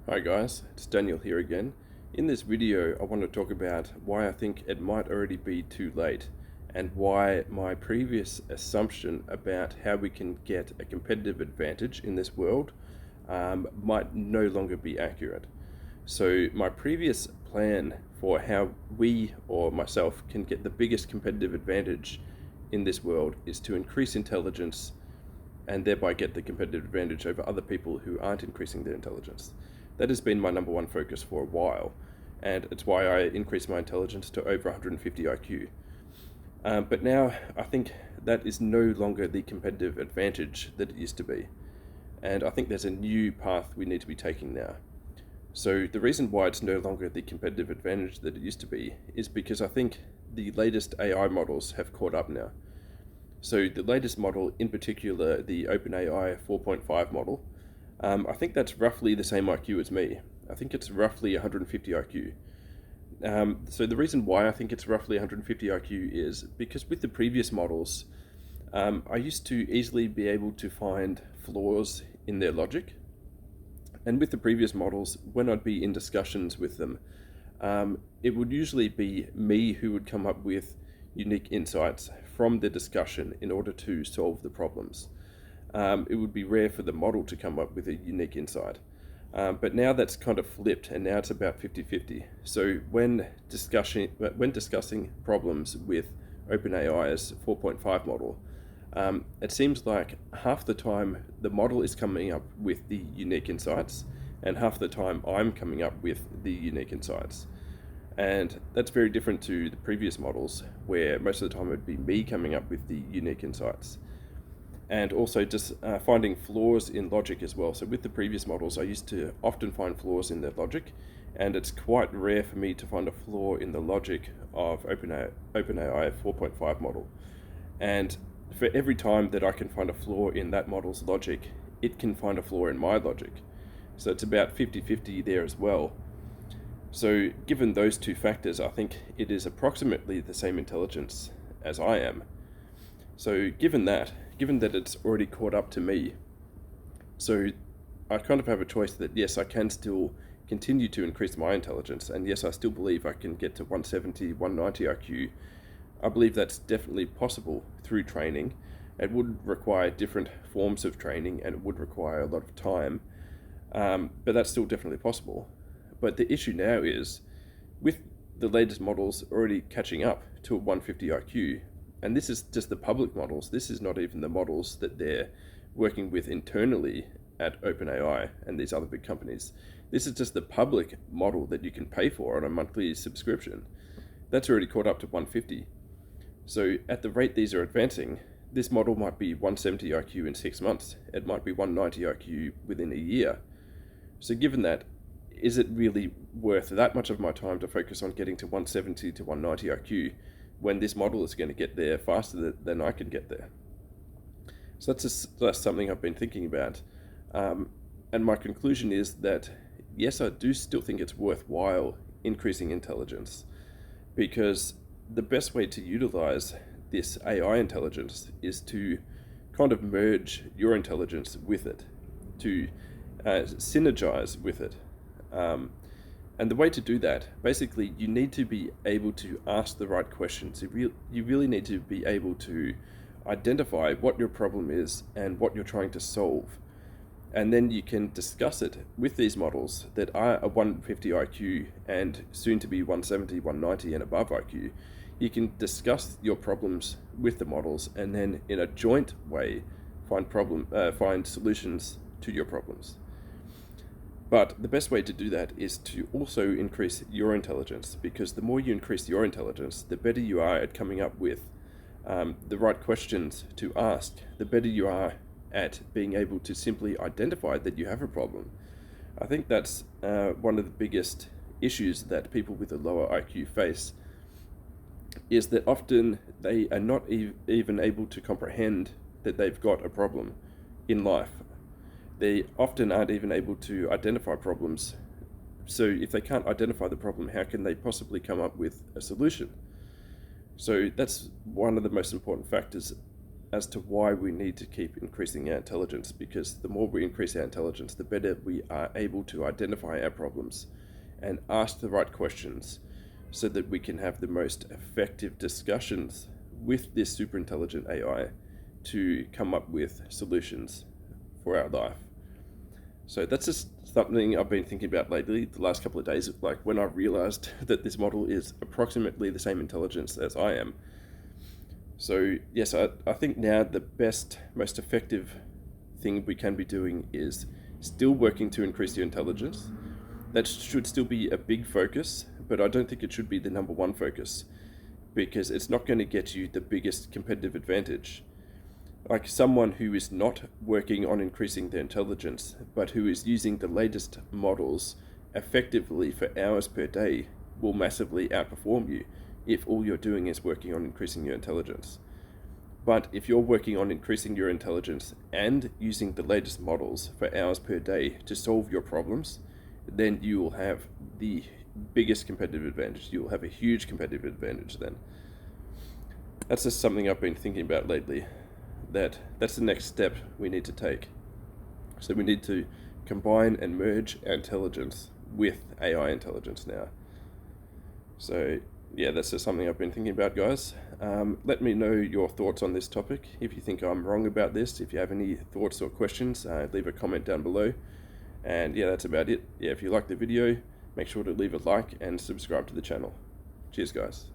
Hi guys, it's Daniel here again. In this video I want to talk about why I think it might already be too late and why my previous assumption about how we can get a competitive advantage in this world might no longer be accurate. So my previous plan for how we or myself can get the biggest competitive advantage in this world is to increase intelligence and thereby get the competitive advantage over other people who aren't increasing their intelligence. That has been my number one focus for a while, and it's why I increased my intelligence to over 150 IQ. But now I think that is no longer the competitive advantage that it used to be, and I think there's a new path we need to be taking now. So the reason why it's no longer the competitive advantage that it used to be is because I think the latest AI models have caught up now. So the latest model, in particular the OpenAI 4.5 model, I think that's roughly the same IQ as me. I think it's roughly 150 IQ. So the reason why I think it's roughly 150 IQ is because with the previous models, I used to easily be able to find flaws in their logic. And with the previous models, when I'd be in discussions with them, it would usually be me who would come up with unique insights from the discussion in order to solve the problems. It would be rare for the model to come up with a unique insight. But now that's kind of flipped, and now it's about 50-50. So when discussing problems with OpenAI's 4.5 model, it seems like half the time the model is coming up with the unique insights, and half the time I'm coming up with the unique insights. And that's very different to the previous models, where most of the time it would be me coming up with the unique insights. And also just finding flaws in logic as well. So with the previous models, I used to often find flaws in their logic, and it's quite rare for me to find a flaw in the logic of OpenAI 4.5 model. And for every time that I can find a flaw in that model's logic, it can find a flaw in my logic. So it's about 50-50 there as well. So given those two factors, I think it is approximately the same intelligence as I am. So given that it's already caught up to me, so I kind of have a choice that yes, I can still continue to increase my intelligence, and yes, I still believe I can get to 170, 190 IQ. I believe that's definitely possible through training. It would require different forms of training, and it would require a lot of time, but that's still definitely possible. But the issue now is, with the latest models already catching up to a 150 IQ, and this is just the public models, this is not even the models that they're working with internally at OpenAI and these other big companies. This is just the public model that you can pay for on a monthly subscription. That's already caught up to 150. So at the rate these are advancing, this model might be 170 IQ in 6 months. It might be 190 IQ within a year. So given that, is it really worth that much of my time to focus on getting to 170 to 190 IQ when this model is going to get there faster than I can get there? So that's something I've been thinking about. And my conclusion is that, yes, I do still think it's worthwhile increasing intelligence, because the best way to utilize this AI intelligence is to kind of merge your intelligence with it, to synergize with it. And the way to do that, basically, you need to be able to ask the right questions. You really need to be able to identify what your problem is and what you're trying to solve. And then you can discuss it with these models that are a 150 IQ and soon to be 170, 190 and above IQ. You can discuss your problems with the models, and then in a joint way find solutions to your problems. But the best way to do that is to also increase your intelligence, because the more you increase your intelligence, the better you are at coming up with the right questions to ask, the better you are at being able to simply identify that you have a problem. I think that's one of the biggest issues that people with a lower IQ face, is that often they are not even able to comprehend that they've got a problem in life. They often aren't even able to identify problems. So if they can't identify the problem, how can they possibly come up with a solution? So that's one of the most important factors as to why we need to keep increasing our intelligence, because the more we increase our intelligence, the better we are able to identify our problems and ask the right questions so that we can have the most effective discussions with this super intelligent AI to come up with solutions for our life. So that's just something I've been thinking about lately, the last couple of days, like when I realized that this model is approximately the same intelligence as I am. So yes, I think now the best, most effective thing we can be doing is still working to increase your intelligence. That should still be a big focus, but I don't think it should be the number one focus, because it's not going to get you the biggest competitive advantage. Like someone who is not working on increasing their intelligence, but who is using the latest models effectively for hours per day, will massively outperform you if all you're doing is working on increasing your intelligence. But if you're working on increasing your intelligence and using the latest models for hours per day to solve your problems, then you will have the biggest competitive advantage. You will have a huge competitive advantage then. That's just something I've been thinking about lately. That's the next step we need to take. So we need to combine and merge our intelligence with AI intelligence now. So yeah, that's just something I've been thinking about, guys. Let me know your thoughts on this topic. If you think I'm wrong about this, if you have any thoughts or questions, leave a comment down below. And yeah, that's about it. Yeah, if you like the video, make sure to leave a like and subscribe to the channel. Cheers, guys.